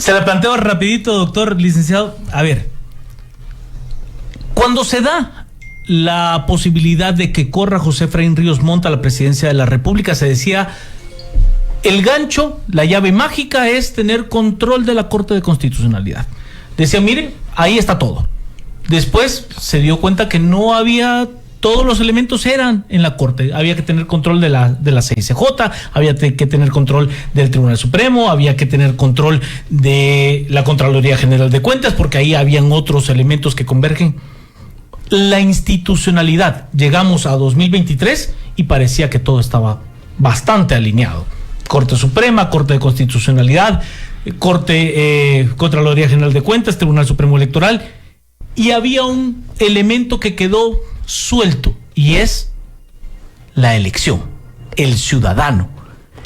Se la planteo rapidito, doctor, licenciado. A ver, cuando se da la posibilidad de que corra José Efraín Ríos Montt a la presidencia de la República, se decía, el gancho, la llave mágica es tener control de la Corte de Constitucionalidad. Decía, mire, ahí está todo. Después se dio cuenta que no había, todos los elementos eran en la Corte. Había que tener control de la CICJ, había que tener control del Tribunal Supremo, había que tener control de la Contraloría General de Cuentas, porque ahí habían otros elementos que convergen. La institucionalidad, llegamos a 2023 y parecía que todo estaba bastante alineado. Corte Suprema, Corte de Constitucionalidad, Contraloría General de Cuentas, Tribunal Supremo Electoral, y había un elemento que quedó suelto, y es la elección, el ciudadano.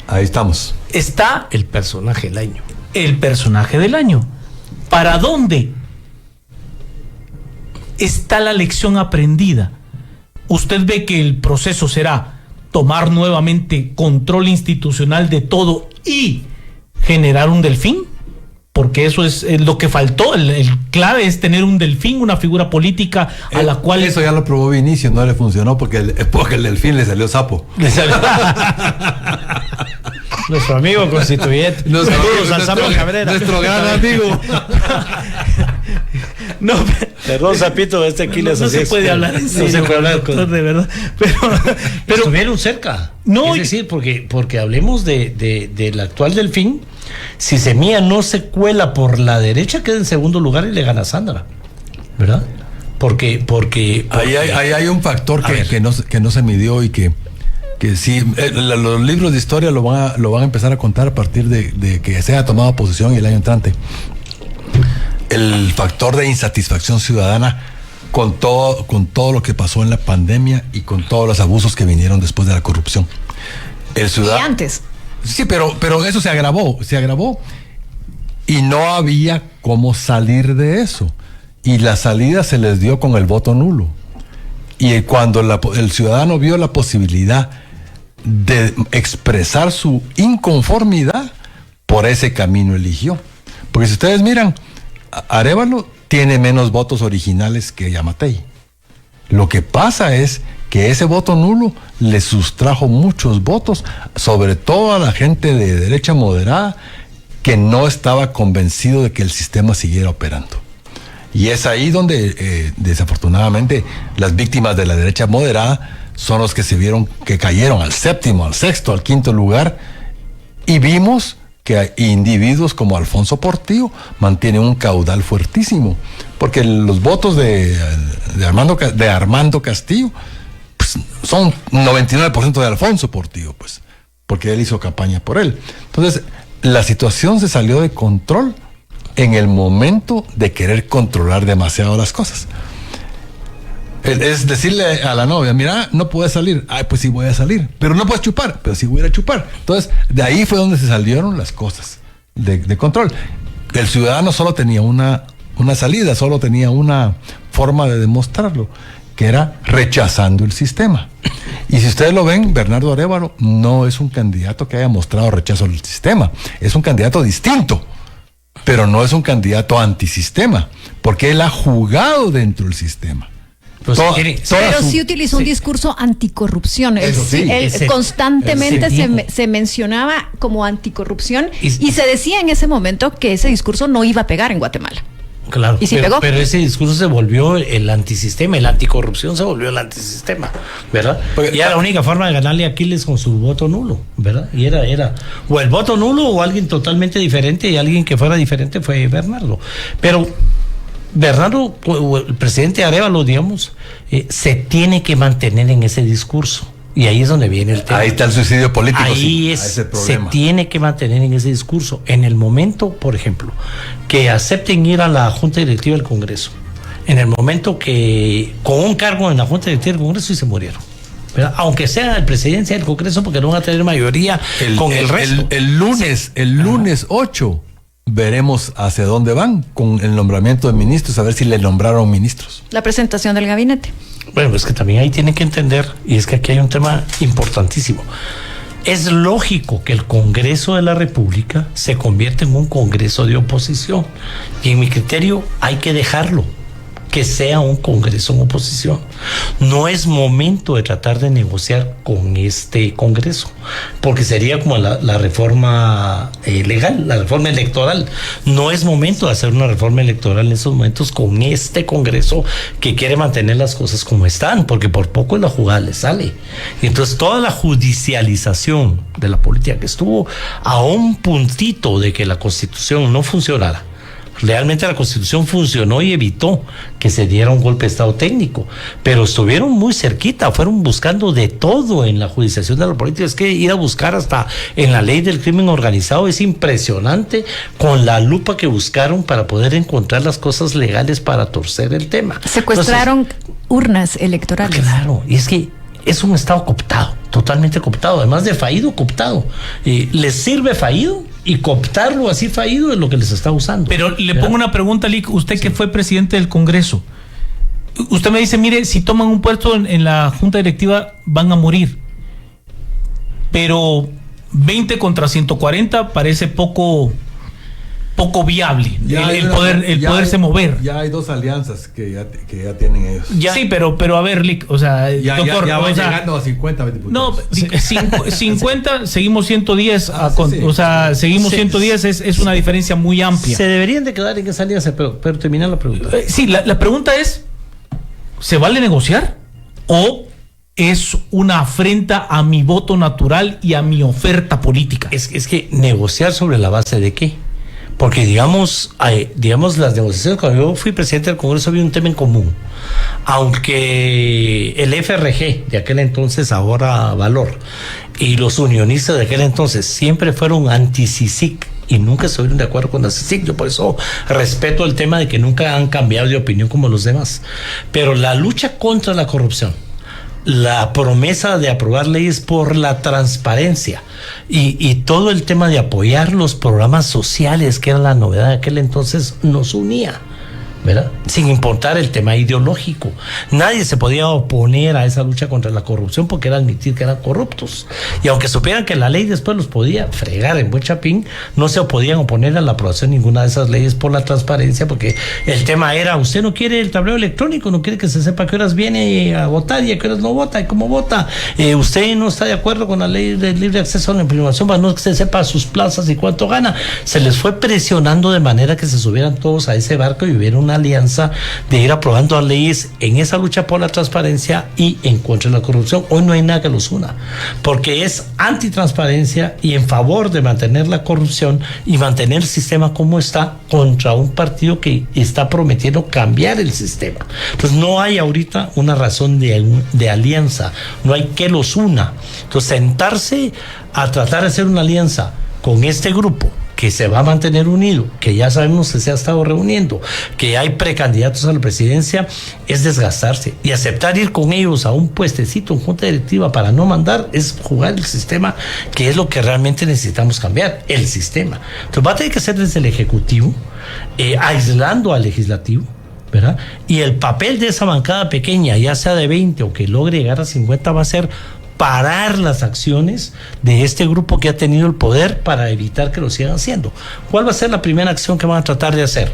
Ahí estamos. Está el personaje del año. El personaje del año. ¿Para dónde está la lección aprendida? Usted ve que el proceso será tomar nuevamente control institucional de todo y generar un delfín, porque eso es lo que faltó. El clave es tener un delfín, una figura política a la cual... Eso ya lo probó Vinicio, no le funcionó porque el delfín le salió sapo. Nuestro amigo constituyente. Nuestro gran amigo. No, perdón, Zapito, no se puede hablar en serio, no se puede hablar, doctor, de verdad. Pero estuvieron cerca. No, es decir, porque hablemos del actual delfín. Si Semilla no se cuela por la derecha, queda en segundo lugar y le gana a Sandra, ¿verdad? Porque ahí hay un factor que no se midió y que sí, los libros de historia lo van a empezar a contar a partir de que se haya tomado posesión el año entrante. El factor de insatisfacción ciudadana con todo lo que pasó en la pandemia y con todos los abusos que vinieron después de la corrupción. Y antes. Sí, pero eso se agravó y no había cómo salir de eso. Y la salida se les dio con el voto nulo. Y cuando el ciudadano vio la posibilidad de expresar su inconformidad, por ese camino eligió. Porque si ustedes miran, Arévalo tiene menos votos originales que Yamatei. Lo que pasa es que ese voto nulo le sustrajo muchos votos, sobre todo a la gente de derecha moderada que no estaba convencido de que el sistema siguiera operando. Y es ahí donde desafortunadamente las víctimas de la derecha moderada son los que se vieron que cayeron al séptimo, al sexto, al quinto lugar, y vimos que individuos como Alfonso Portillo mantienen un caudal fuertísimo, porque los votos de Armando Castillo pues, son 99% de Alfonso Portillo, pues, porque él hizo campaña por él. Entonces, la situación se salió de control en el momento de querer controlar demasiado las cosas. Es decirle a la novia, mira, no puedes salir. Ay, pues sí voy a salir. Pero no puedes chupar. Pero sí voy a ir a chupar. Entonces, de ahí fue donde se salieron las cosas de control. El ciudadano solo tenía una salida, solo tenía una forma de demostrarlo, que era rechazando el sistema. Y si ustedes lo ven, Bernardo Arévalo no es un candidato que haya mostrado rechazo al sistema. Es un candidato distinto, pero no es un candidato antisistema, porque él ha jugado dentro del sistema. Pues pero sí utilizó un discurso anticorrupción. Él constantemente se mencionaba como anticorrupción y se decía en ese momento que ese discurso no iba a pegar en Guatemala. Claro, y sí pegó. Pero ese discurso se volvió el antisistema, el anticorrupción se volvió el antisistema, ¿verdad? Y era la única forma de ganarle a Aquiles con su voto nulo, ¿verdad? Y era o el voto nulo o alguien totalmente diferente, y alguien que fuera diferente fue Bernardo. Pero Bernardo, el presidente Arévalo, digamos, se tiene que mantener en ese discurso. Y ahí es donde viene el tema. Ahí está el suicidio político. Ahí se tiene que mantener en ese discurso. En el momento, por ejemplo, que acepten ir a la Junta Directiva del Congreso, en el momento que con un cargo en la Junta Directiva del Congreso y se murieron, ¿verdad? Aunque sea el presidencia del Congreso, porque no van a tener mayoría con el resto. El lunes 8 veremos hacia dónde van con el nombramiento de ministros, a ver si le nombraron ministros. La presentación del gabinete. Bueno, es que también ahí tienen que entender, y es que aquí hay un tema importantísimo. Es lógico que el Congreso de la República se convierta en un Congreso de oposición. Y en mi criterio hay que dejarlo, que sea un Congreso en oposición. No es momento de tratar de negociar con este Congreso, porque sería como la reforma legal, la reforma electoral. No es momento de hacer una reforma electoral en estos momentos con este Congreso que quiere mantener las cosas como están, porque por poco la jugada le sale. Y entonces toda la judicialización de la política que estuvo a un puntito de que la Constitución no funcionara. Realmente la Constitución funcionó y evitó que se diera un golpe de Estado técnico, pero estuvieron muy cerquita, fueron buscando de todo en la judicialización de la política. Es que ir a buscar hasta en la ley del crimen organizado es impresionante, con la lupa que buscaron para poder encontrar las cosas legales para torcer el tema. Secuestraron urnas electorales. Claro, y es que es un Estado cooptado, totalmente cooptado, además de fallido, cooptado. Les sirve fallido y cooptarlo así fallido es lo que les está usando. Pero le pongo una pregunta, Lic, usted que fue presidente del Congreso. Usted me dice, mire, si toman un puesto en la Junta Directiva van a morir. Pero 20 contra 140 parece poco viable el poderse mover. Ya hay dos alianzas que ya tienen ellos. Sí, pero a ver, Lic, o sea, doctor, ya van llegando a 50 diputados. No, 50, seguimos 110, o sea, seguimos 110, es una diferencia muy amplia. Se deberían de quedar en esa alianza, pero terminar la pregunta. Sí, la pregunta es, ¿se vale negociar o es una afrenta a mi voto natural y a mi oferta política? Es que negociar sobre la base de qué. Porque digamos las negociaciones, cuando yo fui presidente del Congreso había un tema en común. Aunque el FRG de aquel entonces, ahora Valor, y los unionistas de aquel entonces siempre fueron anti-CICIC y nunca estuvieron de acuerdo con la CICIC. Yo por eso respeto el tema de que nunca han cambiado de opinión como los demás. Pero la lucha contra la corrupción, la promesa de aprobar leyes por la transparencia y todo el tema de apoyar los programas sociales, que era la novedad de aquel entonces, nos unía, ¿verdad? Sin importar el tema ideológico. Nadie se podía oponer a esa lucha contra la corrupción porque era admitir que eran corruptos. Y aunque supieran que la ley después los podía fregar en buen chapín, no se podían oponer a la aprobación de ninguna de esas leyes por la transparencia, porque el tema era, usted no quiere el tablero electrónico, no quiere que se sepa a qué horas viene a votar y a qué horas no vota y cómo vota. Usted no está de acuerdo con la ley de libre acceso a la información para no que se sepa sus plazas y cuánto gana. Se les fue presionando de manera que se subieran todos a ese barco y hubiera una alianza de ir aprobando leyes en esa lucha por la transparencia y en contra de la corrupción. Hoy no hay nada que los una, porque es antitransparencia y en favor de mantener la corrupción y mantener el sistema como está, contra un partido que está prometiendo cambiar el sistema. Entonces no hay ahorita una razón de alianza, no hay que los una. Entonces sentarse a tratar de hacer una alianza con este grupo que se va a mantener unido, que ya sabemos que se ha estado reuniendo, que hay precandidatos a la presidencia, es desgastarse. Y aceptar ir con ellos a un puestecito en junta directiva para no mandar es jugar el sistema, que es lo que realmente necesitamos cambiar, el sistema. Entonces va a tener que ser desde el Ejecutivo, aislando al Legislativo, ¿verdad? Y el papel de esa bancada pequeña, ya sea de 20 o que logre llegar a 50, va a ser parar las acciones de este grupo que ha tenido el poder para evitar que lo sigan haciendo. ¿Cuál va a ser la primera acción que van a tratar de hacer?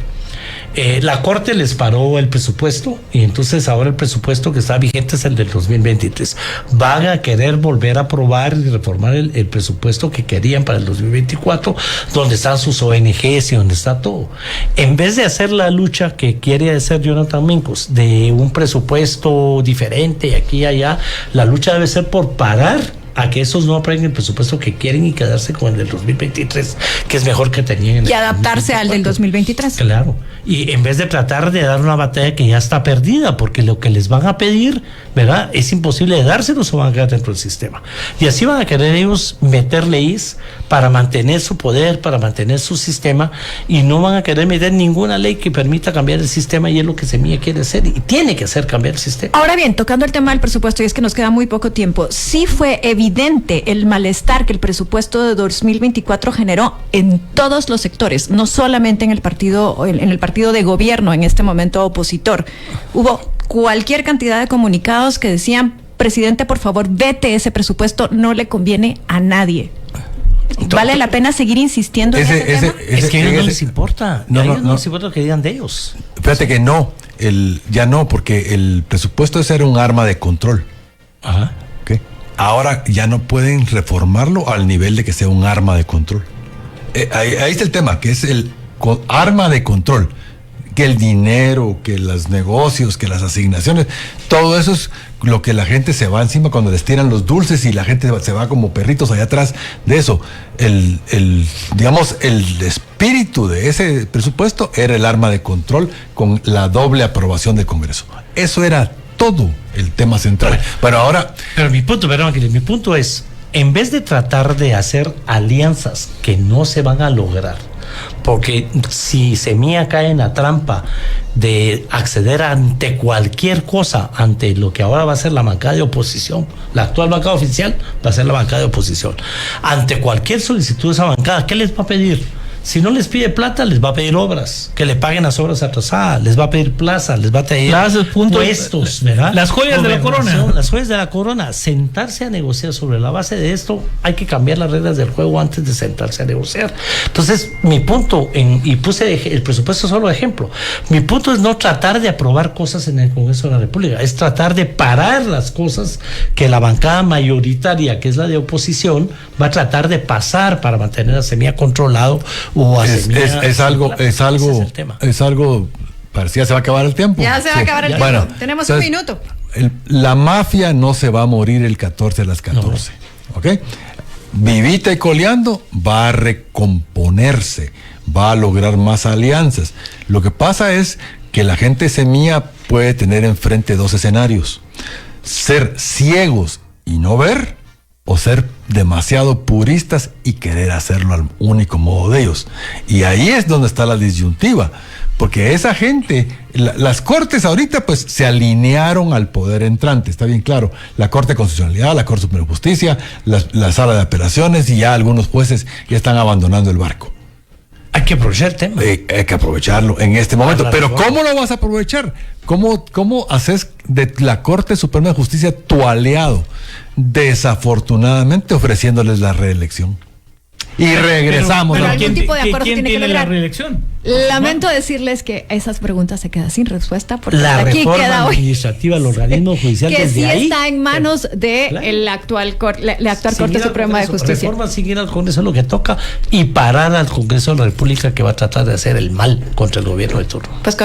La Corte les paró el presupuesto y entonces ahora el presupuesto que está vigente es el del 2023. Van a querer volver a aprobar y reformar el presupuesto que querían para el 2024, donde están sus ONGs y donde está todo. En vez de hacer la lucha que quiere hacer Jonathan Mencos de un presupuesto diferente aquí y allá, la lucha debe ser por parar a que esos no aprueben el presupuesto que quieren y quedarse con el del 2023, que es mejor que tenían. Y adaptarse al del 2023. Claro. Y en vez de tratar de dar una batalla que ya está perdida, porque lo que les van a pedir, ¿verdad?, es imposible de dárselos o van a quedar dentro del sistema. Y así van a querer ellos meter leyes para mantener su poder, para mantener su sistema, y no van a querer meter ninguna ley que permita cambiar el sistema, y es lo que Semilla quiere hacer, y tiene que hacer cambiar el sistema. Ahora bien, tocando el tema del presupuesto, y es que nos queda muy poco tiempo, sí fue evidente el malestar que el presupuesto de 2024 generó en todos los sectores, no solamente en el partido de gobierno, en este momento opositor. Hubo cualquier cantidad de comunicados que decían presidente, por favor, vete ese presupuesto, no le conviene a nadie. ¿Vale la pena seguir insistiendo en ese tema? Es que a ellos no les importa. A ellos no les importa lo que digan de ellos. Fíjate que no, ya no, porque el presupuesto ese era un arma de control. Ajá. ¿Okay? Ahora ya no pueden reformarlo al nivel de que sea un arma de control. Ahí está el tema, que es el arma de control. Que el dinero, que los negocios, que las asignaciones, todo eso es lo que la gente se va encima cuando les tiran los dulces y la gente se va como perritos allá atrás de eso. Digamos, el espíritu de ese presupuesto era el arma de control con la doble aprobación del Congreso. Eso era todo el tema central. Pero ahora... Pero mi punto es, en vez de tratar de hacer alianzas que no se van a lograr, porque si Semilla cae en la trampa de acceder ante cualquier cosa, ante lo que ahora va a ser la bancada de oposición, la actual bancada oficial va a ser la bancada de oposición, ante cualquier solicitud de esa bancada, ¿qué les va a pedir? Si no les pide plata, les va a pedir obras, que le paguen las obras atrasadas, les va a pedir plazas, les va a pedir puestos, ¿verdad? Las joyas de la corona. Las joyas de la corona. Sentarse a negociar sobre la base de esto, hay que cambiar las reglas del juego antes de sentarse a negociar. Entonces, mi punto, y puse el presupuesto solo de ejemplo, mi punto es no tratar de aprobar cosas en el Congreso de la República, es tratar de parar las cosas que la bancada mayoritaria, que es la de oposición, va a tratar de pasar para mantener a Semilla controlado. Es algo, parecía se va a acabar el tiempo. Ya se va a acabar el tiempo. Bueno, tenemos un minuto. La mafia no se va a morir el 14 a las 14. No. ¿Ok? Vivita y coleando va a recomponerse, va a lograr más alianzas. Lo que pasa es que la gente de Semilla puede tener enfrente dos escenarios: ser ciegos y no ver, o ser demasiado puristas y querer hacerlo al único modo de ellos. Y ahí es donde está la disyuntiva, porque esa gente, las cortes ahorita pues se alinearon al poder entrante, está bien claro, la Corte de Constitucionalidad, la Corte Suprema de Justicia, la Sala de Apelaciones, y ya algunos jueces ya están abandonando el barco. Hay que aprovechar el tema. Hay que aprovecharlo en este momento. Pero ¿cómo lo vas a aprovechar? ¿Cómo haces de la Corte Suprema de Justicia tu aliado? Desafortunadamente ofreciéndoles la reelección. Y regresamos. Pero algún tipo de acuerdo ¿quién tiene la reelección? Lamento decirles que esas preguntas se quedan sin respuesta porque la aquí reforma queda hoy administrativa del organismo judicial que sí ahí, está en manos de la actual Corte Suprema de Justicia. Reforma seguir al Congreso lo que toca y parar al Congreso de la República, que va a tratar de hacer el mal contra el gobierno de turno. Pues